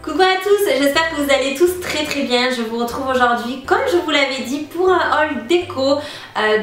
Coucou à tous, j'espère que vous allez tous très bien. Je vous retrouve aujourd'hui, comme je vous l'avais dit, pour un haul déco,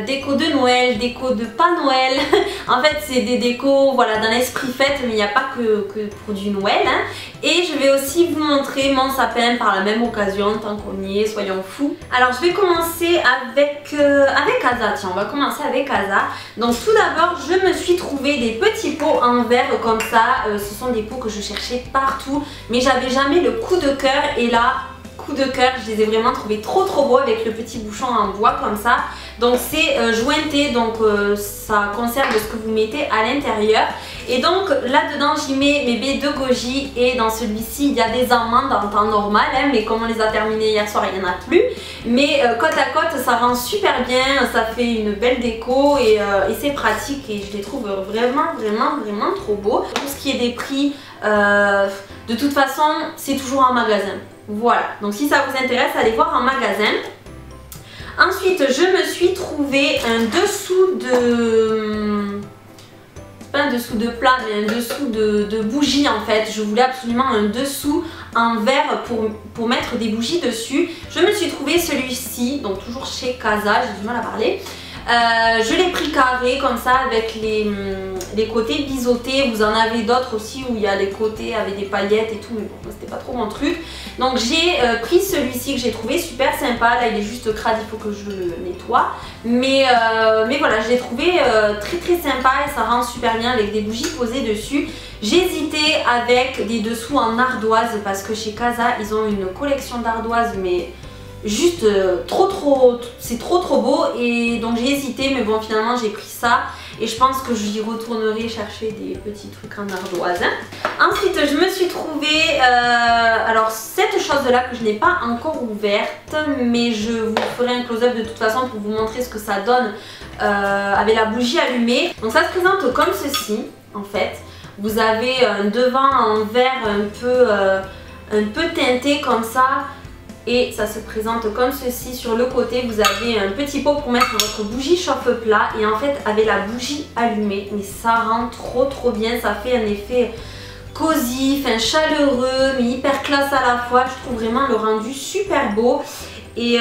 déco de Noël, déco de pas Noël. En fait, c'est des décos voilà, dans l'esprit fête, mais il n'y a pas que pour du Noël. Hein. Et je vais aussi vous montrer mon sapin par la même occasion, tant qu'on y est, soyons fous. Alors, je vais commencer avec Casa. Tiens, on va commencer avec Casa. Donc, tout d'abord, je me suis trouvé des petits pots en verre comme ça. Ce sont des pots que je cherchais partout, mais j'avais jamais le coup de cœur. Et là, coup de cœur, je les ai vraiment trouvés trop beaux avec le petit bouchon en bois comme ça. Donc c'est jointé, donc ça conserve ce que vous mettez à l'intérieur. Et donc là-dedans j'y mets mes baies de goji et dans celui-ci il y a des amandes en temps normal, hein, mais comme on les a terminées hier soir il n'y en a plus. Mais côte à côte ça rend super bien, ça fait une belle déco et c'est pratique et je les trouve vraiment trop beaux. Pour ce qui est des prix, de toute façon c'est toujours en magasin. Voilà, donc si ça vous intéresse, allez voir en magasin. Ensuite, je me suis trouvé un dessous de... pas un dessous de plat, mais un dessous de bougie en fait. Je voulais absolument un dessous en verre pour mettre des bougies dessus. Je me suis trouvé celui-ci, donc toujours chez Casa, j'ai du mal à parler. Je l'ai pris carré comme ça avec les côtés biseautés. Vous en avez d'autres aussi où il y a les côtés avec des paillettes et tout, mais bon, c'était pas trop mon truc. Donc j'ai pris celui-ci que j'ai trouvé super sympa. Là il est juste crade, il faut que je le nettoie. Mais voilà, je l'ai trouvé très sympa et ça rend super bien avec des bougies posées dessus. J'ai hésité avec des dessous en ardoise parce que chez Casa ils ont une collection d'ardoises mais juste c'est trop beau et donc j'ai hésité mais bon finalement j'ai pris ça et je pense que j'y retournerai chercher des petits trucs en ardoise. Ensuite je me suis trouvé alors cette chose là que je n'ai pas encore ouverte mais je vous ferai un close-up de toute façon pour vous montrer ce que ça donne avec la bougie allumée. Donc ça se présente comme ceci en fait. Vous avez un devant en verre un peu teinté comme ça. Et ça se présente comme ceci. Sur le côté vous avez un petit pot pour mettre votre bougie chauffe-plat et en fait avec la bougie allumée, mais ça rend trop bien, ça fait un effet cosy, enfin chaleureux mais hyper classe à la fois. Je trouve vraiment le rendu super beau et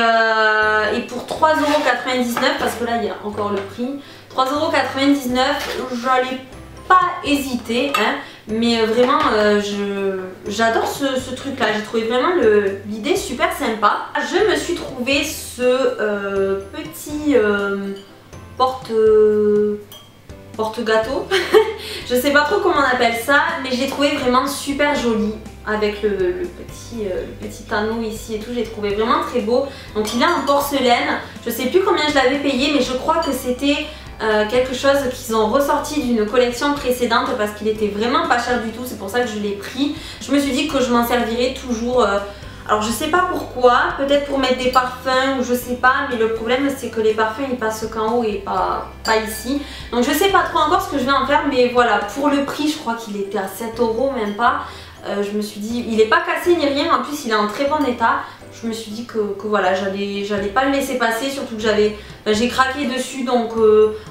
pour 3,99 €, parce que là il y a encore le prix, 3,99 €, j'allais pas hésiter hein, mais vraiment j'adore ce truc là, j'ai trouvé vraiment l'idée super sympa. Je me suis trouvé ce petit porte-gâteau je sais pas trop comment on appelle ça mais j'ai trouvé vraiment super joli avec le petit anneau ici et tout, j'ai trouvé vraiment très beau. Donc il est en porcelaine, je sais plus combien je l'avais payé mais je crois que c'était quelque chose qu'ils ont ressorti d'une collection précédente parce qu'il était vraiment pas cher du tout, c'est pour ça que je l'ai pris. Je me suis dit que je m'en servirais toujours, alors je sais pas pourquoi, peut-être pour mettre des parfums ou je sais pas, mais le problème c'est que les parfums ils passent qu'en haut et pas ici. Donc je sais pas trop encore ce que je vais en faire mais voilà, pour le prix je crois qu'il était à 7 € même pas. Je me suis dit, il est pas cassé ni rien, en plus il est en très bon état. Je me suis dit que voilà, j'allais pas le laisser passer, surtout que j'ai craqué dessus. Donc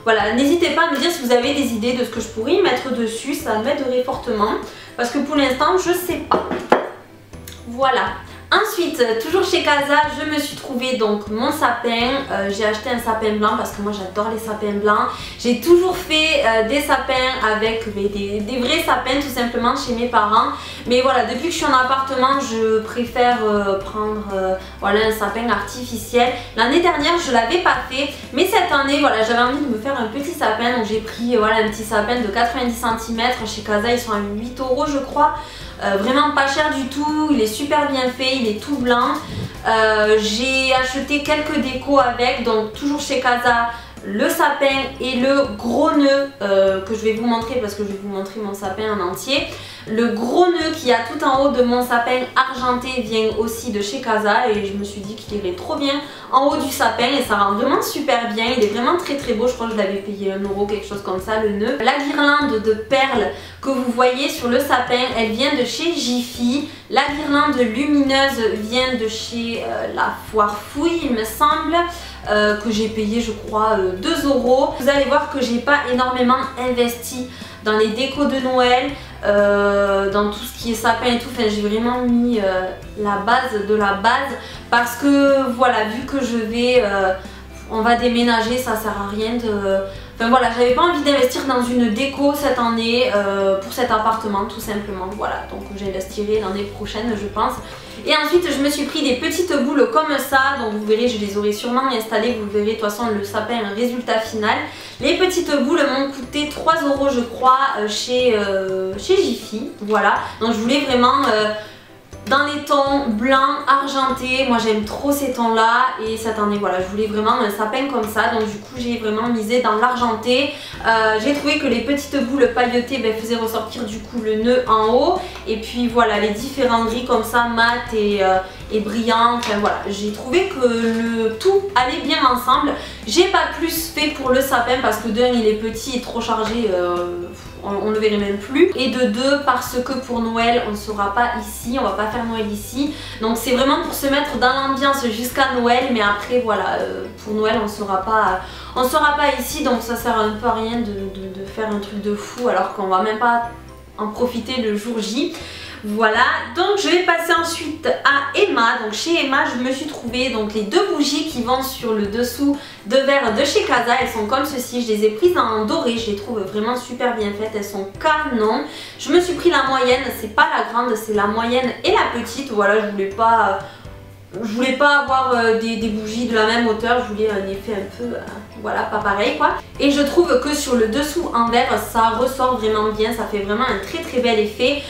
voilà, n'hésitez pas à me dire si vous avez des idées de ce que je pourrais y mettre dessus, ça m'aiderait fortement. Parce que pour l'instant, je sais pas. Voilà. Ensuite, toujours chez Casa, je me suis trouvé donc mon sapin. J'ai acheté un sapin blanc parce que moi j'adore les sapins blancs. J'ai toujours fait des sapins avec des vrais sapins tout simplement chez mes parents. Mais voilà, depuis que je suis en appartement, je préfère prendre voilà, un sapin artificiel. L'année dernière, je l'avais pas fait. Mais cette année, voilà, j'avais envie de me faire un petit sapin. Donc j'ai pris voilà, un petit sapin de 90 cm. Chez Casa, ils sont à 8 € je crois. Vraiment pas cher du tout, il est super bien fait, il est tout blanc. J'ai acheté quelques décos avec, donc toujours chez Casa, le sapin et le gros nœud que je vais vous montrer parce que je vais vous montrer mon sapin en entier. Le gros nœud qui a tout en haut de mon sapin argenté vient aussi de chez Casa et je me suis dit qu'il irait trop bien en haut du sapin et ça rend vraiment super bien. Il est vraiment très beau, je crois que je l'avais payé 1 €, quelque chose comme ça le nœud. La guirlande de perles que vous voyez sur le sapin, elle vient de chez Jiffy. La guirlande lumineuse vient de chez La Foire Fouille il me semble. Que j'ai payé je crois 2 €. Vous allez voir que j'ai pas énormément investi dans les décos de Noël. dans tout ce qui est sapin et tout. Enfin, j'ai vraiment mis la base de la base parce que voilà, vu que on va déménager, ça sert à rien de... Enfin voilà, j'avais pas envie d'investir dans une déco cette année pour cet appartement tout simplement. Voilà, donc j'investirai l'année prochaine je pense. Et ensuite je me suis pris des petites boules comme ça, donc vous verrez, je les aurai sûrement installées, vous verrez de toute façon le sapin, le résultat final. Les petites boules m'ont coûté 3 € je crois chez Jiffy, voilà. Donc je voulais vraiment... dans les tons blancs, argentés, moi j'aime trop ces tons là et cette année voilà je voulais vraiment un sapin comme ça, donc du coup j'ai vraiment misé dans l'argenté. J'ai trouvé que les petites boules pailletées faisaient ressortir du coup le nœud en haut et puis voilà les différents gris comme ça mat et brillant, enfin voilà j'ai trouvé que le tout allait bien ensemble. J'ai pas plus fait pour le sapin parce que d'un il est petit et trop chargé, on ne le verrait même plus, et de deux parce que pour Noël on ne sera pas ici, on va pas faire Noël ici, donc c'est vraiment pour se mettre dans l'ambiance jusqu'à Noël, mais après voilà pour Noël on sera pas ici, donc ça sert un peu à rien de faire un truc de fou alors qu'on va même pas en profiter le jour J. Voilà, donc je vais passer ensuite à Emma. Donc chez Emma je me suis trouvé donc les deux bougies qui vont sur le dessous de verre de chez Casa. Elles sont comme ceci, je les ai prises en doré, je les trouve vraiment super bien faites, elles sont canon. Je me suis pris la moyenne, c'est pas la grande, c'est la moyenne et la petite. Voilà, je voulais pas avoir des bougies de la même hauteur, je voulais un effet un peu, voilà, pas pareil quoi. Et je trouve que sur le dessous en verre, ça ressort vraiment bien, ça fait vraiment un très bel effet.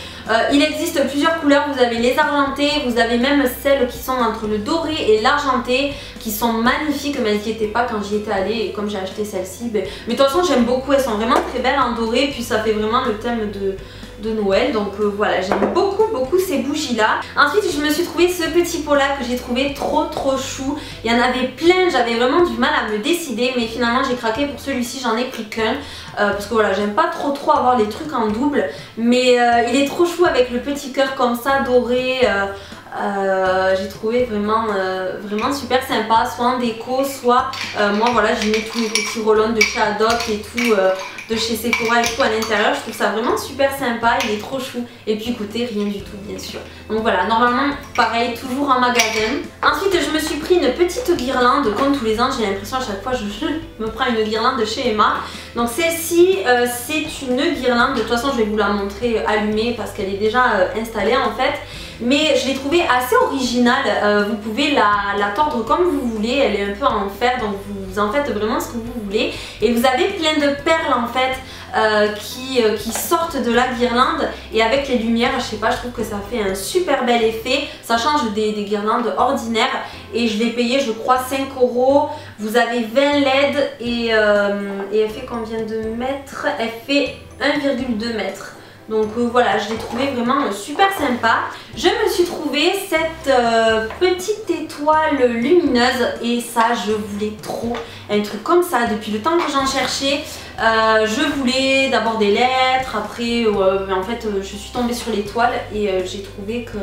Il existe plusieurs couleurs, vous avez les argentées, vous avez même celles qui sont entre le doré et l'argenté, qui sont magnifiques, mais elles n'y étaient pas quand j'y étais allée, et comme j'ai acheté celle-ci, mais de toute façon j'aime beaucoup, elles sont vraiment très belles en doré, puis ça fait vraiment le thème de Noël, donc voilà, j'aime beaucoup ces bougies là. Ensuite je me suis trouvé ce petit pot là que j'ai trouvé trop chou. Il y en avait plein, j'avais vraiment du mal à me décider, mais finalement j'ai craqué pour celui-ci, j'en ai pris qu'un parce que voilà, j'aime pas trop avoir les trucs en double, mais il est trop chou avec le petit cœur comme ça doré. J'ai trouvé vraiment super sympa, soit en déco, soit moi voilà, j'y mets tous mes petits roll-on de chez Adopt et tout, de chez Sephora et tout à l'intérieur. Je trouve ça vraiment super sympa, il est trop chou et puis écoutez, rien du tout bien sûr. Donc voilà, normalement pareil, toujours en magasin. Ensuite je me suis pris une petite guirlande, comme tous les ans j'ai l'impression à chaque fois je me prends une guirlande de chez Emma. Donc celle-ci c'est une guirlande, de toute façon je vais vous la montrer allumée parce qu'elle est déjà installée en fait. Mais je l'ai trouvée assez originale, vous pouvez la tordre comme vous voulez, elle est un peu en fer, donc vous en faites vraiment ce que vous voulez. Et vous avez plein de perles en fait qui sortent de la guirlande, et avec les lumières, je sais pas, je trouve que ça fait un super bel effet. Ça change des guirlandes ordinaires, et je l'ai payé je crois 5 €. Vous avez 20 LED et elle fait combien de mètres? Elle fait 1,2 mètres. Donc voilà, je l'ai trouvé vraiment super sympa. Je me suis trouvé cette petite étoile lumineuse, et ça je voulais trop un truc comme ça depuis le temps que j'en cherchais. Je voulais d'abord des lettres, après en fait je suis tombée sur l'étoile et j'ai trouvé que...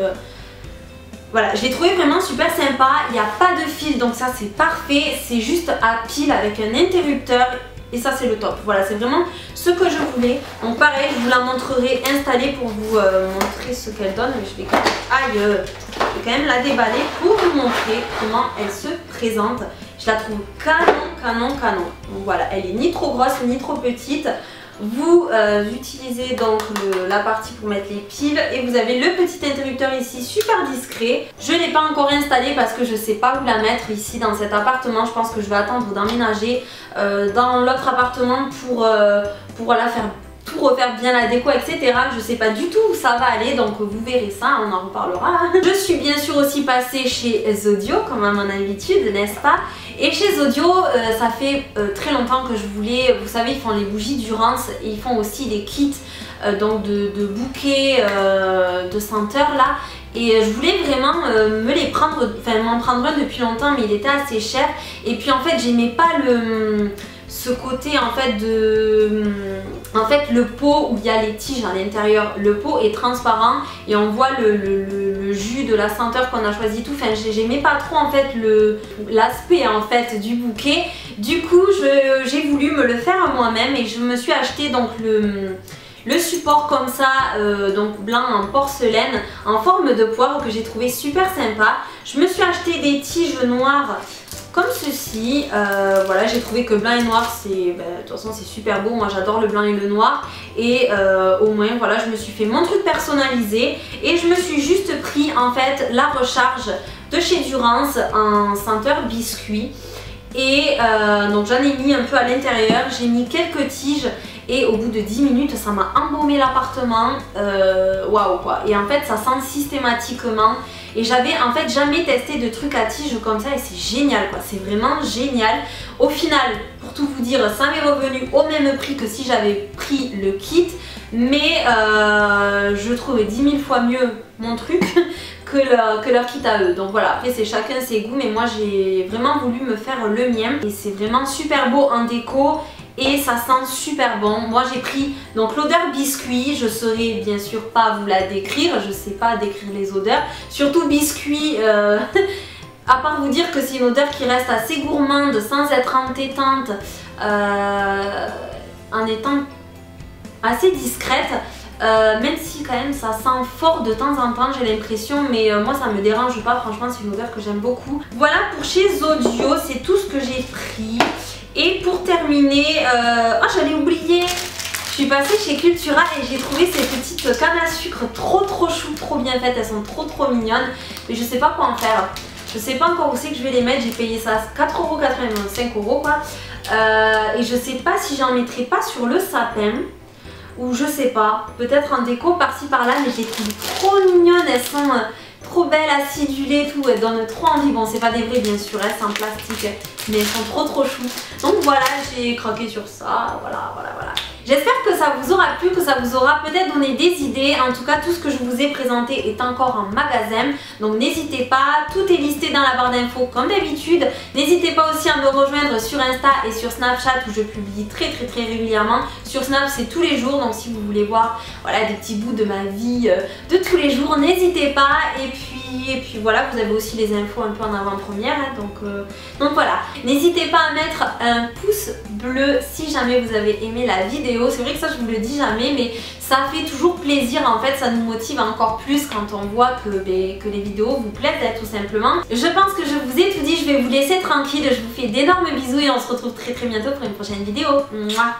Voilà, je l'ai trouvé vraiment super sympa. Il n'y a pas de fil, donc ça c'est parfait. C'est juste à pile avec un interrupteur. Et ça c'est le top, voilà, c'est vraiment ce que je voulais. Donc pareil, je vous la montrerai installée pour vous montrer ce qu'elle donne. Mais je vais quand même la déballer pour vous montrer comment elle se présente. Je la trouve canon. Donc voilà, elle est ni trop grosse ni trop petite. Vous utilisez donc la partie pour mettre les piles, et vous avez le petit interrupteur ici super discret. Je ne l'ai pas encore installé parce que je ne sais pas où la mettre ici dans cet appartement. Je pense que je vais attendre d'emménager dans l'autre appartement pour la faire tout refaire bien la déco, etc. Je sais pas du tout où ça va aller, donc vous verrez ça, on en reparlera. Je suis bien sûr aussi passée chez Zodio, comme à mon habitude, n'est-ce pas? Et chez Zodio, ça fait très longtemps que je voulais, vous savez, ils font les bougies Durance et ils font aussi des kits donc de bouquets de senteurs là. Et je voulais vraiment me les prendre, enfin m'en prendre un depuis longtemps, mais il était assez cher. Et puis en fait, j'aimais pas ce côté en fait le pot où il y a les tiges à l'intérieur. Le pot est transparent et on voit le jus de la senteur qu'on a choisi tout. Enfin, j'aimais pas trop en fait l'aspect en fait du bouquet. Du coup, j'ai voulu me le faire moi-même et je me suis acheté donc le support comme ça, donc blanc en porcelaine, en forme de poire que j'ai trouvé super sympa. Je me suis acheté des tiges noires comme ceci, voilà, j'ai trouvé que blanc et noir c'est, de toute façon c'est super beau, moi j'adore le blanc et le noir et au moins voilà, je me suis fait mon truc personnalisé et je me suis juste pris en fait la recharge de chez Durance en senteur biscuit et donc j'en ai mis un peu à l'intérieur, j'ai mis quelques tiges et au bout de 10 minutes ça m'a embaumé l'appartement, waouh quoi, et en fait ça sent systématiquement. Et j'avais en fait jamais testé de trucs à tiges comme ça et c'est génial quoi, c'est vraiment génial. Au final, pour tout vous dire, ça m'est revenu au même prix que si j'avais pris le kit, mais je trouvais 10 000 fois mieux mon truc que leur kit à eux. Donc voilà, après c'est chacun ses goûts, mais moi j'ai vraiment voulu me faire le mien. Et c'est vraiment super beau en déco. Et ça sent super bon. Moi j'ai pris donc l'odeur biscuit, je saurais bien sûr pas vous la décrire, je sais pas décrire les odeurs, surtout biscuit, à part vous dire que c'est une odeur qui reste assez gourmande sans être entêtante, en étant assez discrète. Même si quand même ça sent fort de temps en temps j'ai l'impression, mais moi ça me dérange pas, franchement c'est une odeur que j'aime beaucoup. Voilà pour chez Zodio, c'est tout ce que j'ai pris. Et pour terminer, oh j'allais oublier, je suis passée chez Cultura et j'ai trouvé ces petites cannes à sucre trop chou, trop bien faites, elles sont trop mignonnes, mais je sais pas quoi en faire. Je sais pas encore où c'est que je vais les mettre, j'ai payé ça 4,85 € quoi. Et je sais pas si j'en mettrai pas sur le sapin. Ou je sais pas, peut-être en déco par-ci par-là, mais je les trouve trop mignonnes, elles sont trop belles, acidulées et tout, elles donnent trop envie. Bon c'est pas des vrais bien sûr, c'est en plastique, mais elles sont trop chou. Donc voilà, j'ai craqué sur ça, voilà. J'espère que ça vous aura plu, que ça vous aura peut-être donné des idées. En tout cas, tout ce que je vous ai présenté est encore en magasin. Donc n'hésitez pas, tout est listé dans la barre d'infos comme d'habitude. N'hésitez pas aussi à me rejoindre sur Insta et sur Snapchat où je publie très régulièrement. Sur Snap c'est tous les jours, donc si vous voulez voir voilà, des petits bouts de ma vie de tous les jours, n'hésitez pas. Et puis voilà, vous avez aussi les infos un peu en avant-première. Hein, donc voilà, n'hésitez pas à mettre un pouce bleu si jamais vous avez aimé la vidéo. C'est vrai que ça je vous le dis jamais, mais ça fait toujours plaisir en fait, ça nous motive encore plus quand on voit que les vidéos vous plaisent tout simplement. Je pense que je vous ai tout dit, je vais vous laisser tranquille, je vous fais d'énormes bisous et on se retrouve très bientôt pour une prochaine vidéo. Mouah.